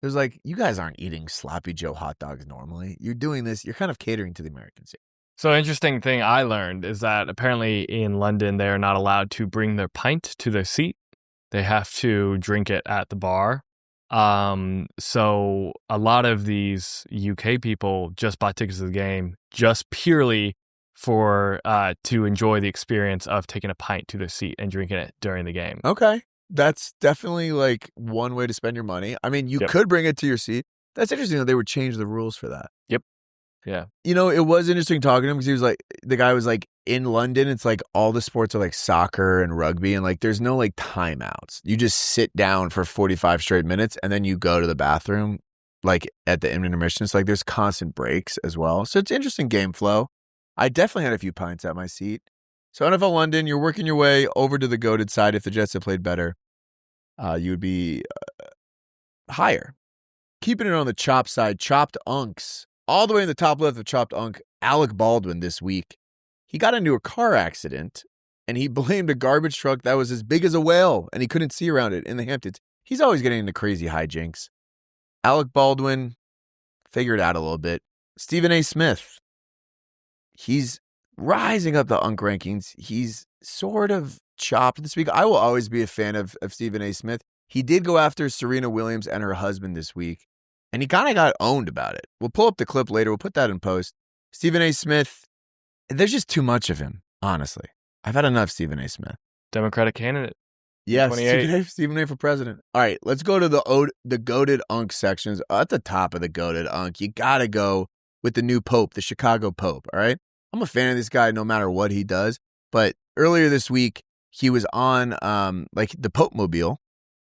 [SPEAKER 1] It was like, you guys aren't eating Sloppy Joe hot dogs normally. You're doing this. You're kind of catering to the Americans here.
[SPEAKER 3] So interesting thing I learned is that apparently in London, they're not allowed to bring their pint to their seat. They have to drink it at the bar. So a lot of these UK people just bought tickets to the game just purely for to enjoy the experience of taking a pint to their seat and drinking it during the game.
[SPEAKER 1] Okay. That's definitely like one way to spend your money. I mean, you could bring it to your seat. That's interesting that they would change the rules for that.
[SPEAKER 3] Yep. Yeah.
[SPEAKER 1] You know, it was interesting talking to him because he was like, the guy was like, in London, it's like all the sports are like soccer and rugby, and like there's no like timeouts. You just sit down for 45 straight minutes and then you go to the bathroom like at the intermission. So like there's constant breaks as well. So it's interesting game flow. I definitely had a few pints at my seat. So NFL London, you're working your way over to the goated side. If the Jets had played better, you would be higher. Keeping it on the chop side, chopped unks. All the way in the top left of chopped unk, Alec Baldwin this week. He got into a car accident, and he blamed a garbage truck that was as big as a whale, and he couldn't see around it in the Hamptons. He's always getting into crazy hijinks. Alec Baldwin figured out a little bit. Stephen A. Smith. He's rising up the Unc rankings. He's sort of chopped this week. I will always be a fan of Stephen A. Smith. He did go after Serena Williams and her husband this week, and he kind of got owned about it. We'll pull up the clip later. We'll put that in post. Stephen A. Smith, there's just too much of him, honestly. I've had enough Stephen A. Smith.
[SPEAKER 3] Democratic candidate.
[SPEAKER 1] Yes, Stephen A. for president. All right, let's go to the goated Unc sections. At the top of the goated Unc, you got to go with the new Pope, the Chicago Pope, all right? I'm a fan of this guy no matter what he does, but earlier this week, he was on like the Pope Mobile,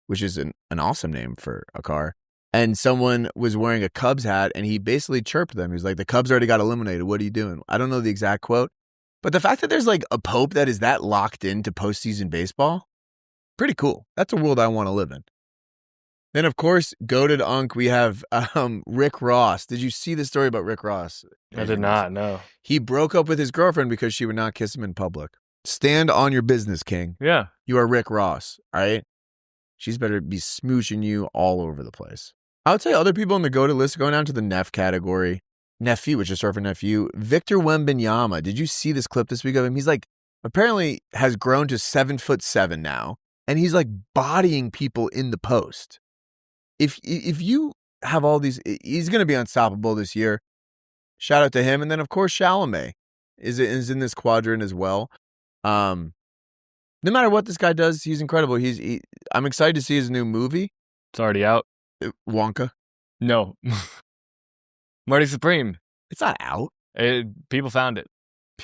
[SPEAKER 1] which is an awesome name for a car, and someone was wearing a Cubs hat, and he basically chirped them. He was like, the Cubs already got eliminated. What are you doing? I don't know the exact quote, but the fact that there's like a Pope that is that locked into postseason baseball, pretty cool. That's a world I want to live in. Then, of course, goated Unc, we have Rick Ross. Did you see the story about Rick Ross?
[SPEAKER 3] I did not, no.
[SPEAKER 1] He broke up with his girlfriend because she would not kiss him in public. Stand on your business, King.
[SPEAKER 3] Yeah.
[SPEAKER 1] You are Rick Ross, all right? She's better be smooching you all over the place. I would say other people on the goated list going down to the Neff category. Nephew, which is short for nephew. Victor Wembanyama. Did you see this clip this week of him? He's like, apparently has grown to 7'7" now, and he's like bodying people in the post. If you have all these, he's going to be unstoppable this year. Shout out to him. And then, of course, Chalamet is in this quadrant as well. No matter what this guy does, he's incredible. I'm excited to see his new movie.
[SPEAKER 3] It's already out.
[SPEAKER 1] Wonka?
[SPEAKER 3] No. Marty Supreme.
[SPEAKER 1] It's not out.
[SPEAKER 3] People found it.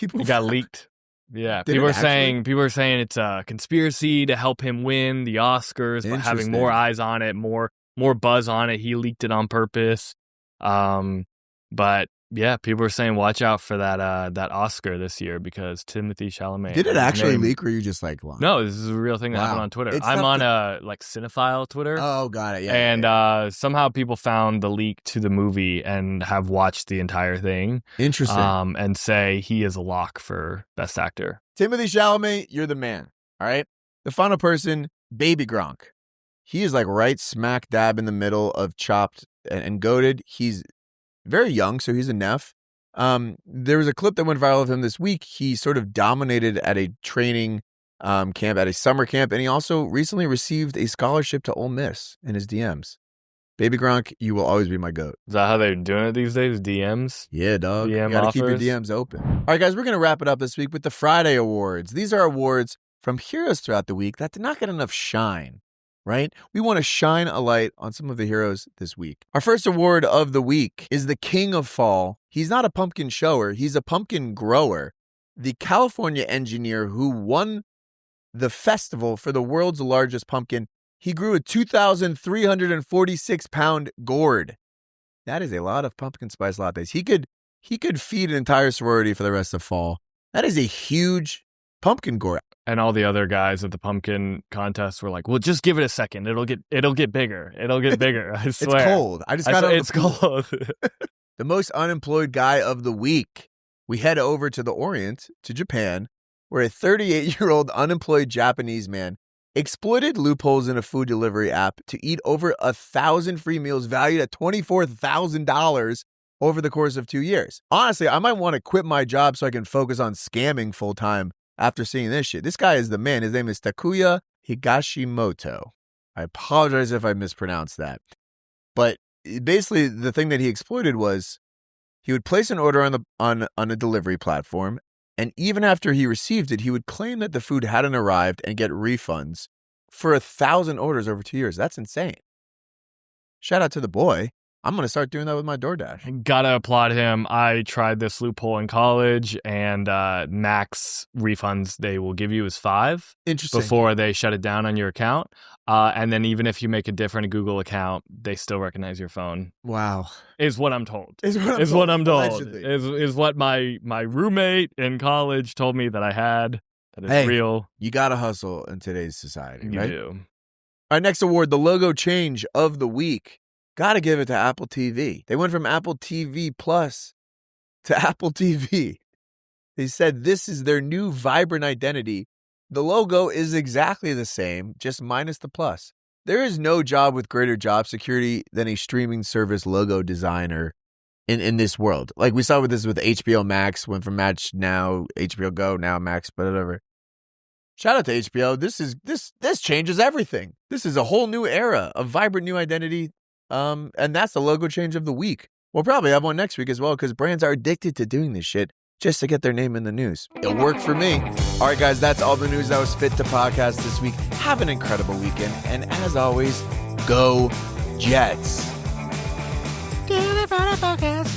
[SPEAKER 3] It got leaked. Yeah,
[SPEAKER 1] Did
[SPEAKER 3] people
[SPEAKER 1] it
[SPEAKER 3] are saying it's a conspiracy to help him win the Oscars, but having more eyes on it, more buzz on it. He leaked it on purpose. But Yeah, people were saying watch out for that Oscar this year because Timothée Chalamet.
[SPEAKER 1] Did it actually leak, or you just like lying?
[SPEAKER 3] No, this is a real thing that happened on Twitter. I'm on like Cinephile Twitter.
[SPEAKER 1] Oh, got it. Yeah.
[SPEAKER 3] And somehow people found the leak to the movie and have watched the entire thing.
[SPEAKER 1] Interesting.
[SPEAKER 3] And say he is a lock for Best Actor.
[SPEAKER 1] Timothée Chalamet, you're the man. All right. The final person, Baby Gronk. He is like right smack dab in the middle of Chopped and Goated. He's very young, so he's a neff. There was a clip that went viral of him this week. He sort of dominated at a training camp, at a summer camp, and he also recently received a scholarship to Ole Miss in his DMs. Baby Gronk, you will always be my GOAT.
[SPEAKER 3] Is that how they're doing it these days? DMs?
[SPEAKER 1] Yeah, dog.
[SPEAKER 3] DM
[SPEAKER 1] you gotta
[SPEAKER 3] offers?
[SPEAKER 1] keep your DMs open. All right, guys, we're going to wrap it up this week with the Friday Awards. These are awards from heroes throughout the week that did not get enough shine. Right? We want to shine a light on some of the heroes this week. Our first award of the week is the King of Fall. He's not a pumpkin shower. He's a pumpkin grower. The California engineer who won the festival for the world's largest pumpkin. He grew a 2,346-pound gourd. That is a lot of pumpkin spice lattes. He could feed an entire sorority for the rest of fall. That is a huge pumpkin gourd.
[SPEAKER 3] And all the other guys at the pumpkin contest were like, "Well, just give it a second. It'll get bigger. It'll get bigger." I swear.
[SPEAKER 1] It's cold. It's
[SPEAKER 3] cold.
[SPEAKER 1] The most unemployed guy of the week. We head over to the Orient, to Japan, where a 38-year-old unemployed Japanese man exploited loopholes in a food delivery app to eat over 1,000 free meals valued at $24,000 over the course of 2 years. Honestly, I might want to quit my job so I can focus on scamming full-time after seeing this shit. This guy is the man. His name is Takuya Higashimoto. I apologize if I mispronounced that. But basically, the thing that he exploited was he would place an order on a delivery platform, and even after he received it, he would claim that the food hadn't arrived and get refunds for 1,000 orders over 2 years. That's insane. Shout out to the boy. I'm going to start doing that with my DoorDash.
[SPEAKER 3] Gotta applaud him. I tried this loophole in college, and max refunds they will give you is 5.
[SPEAKER 1] Interesting.
[SPEAKER 3] Before they shut it down on your account. And then even if you make a different Google account, they still recognize your phone.
[SPEAKER 1] Wow.
[SPEAKER 3] Is what I'm told.
[SPEAKER 1] Is what I'm told.
[SPEAKER 3] Is what my roommate in college told me that I had. That is real.
[SPEAKER 1] You gotta hustle in today's society, right?
[SPEAKER 3] You do.
[SPEAKER 1] Our next award, the logo change of the week. Gotta give it to Apple TV. They went from Apple TV Plus to Apple TV. They said this is their new vibrant identity. The logo is exactly the same, just minus the plus. There is no job with greater job security than a streaming service logo designer in this world. Like we saw with HBO Max, went from Match Now, HBO Go, now Max, whatever. Shout out to HBO. This changes everything. This is a whole new era, a vibrant new identity. And that's the logo change of the week. We'll probably have one next week as well because brands are addicted to doing this shit just to get their name in the news. It'll work for me. All right, guys, that's all the news that was fit to podcast this week. Have an incredible weekend. And as always, go Jets. Daily Friday Podcast.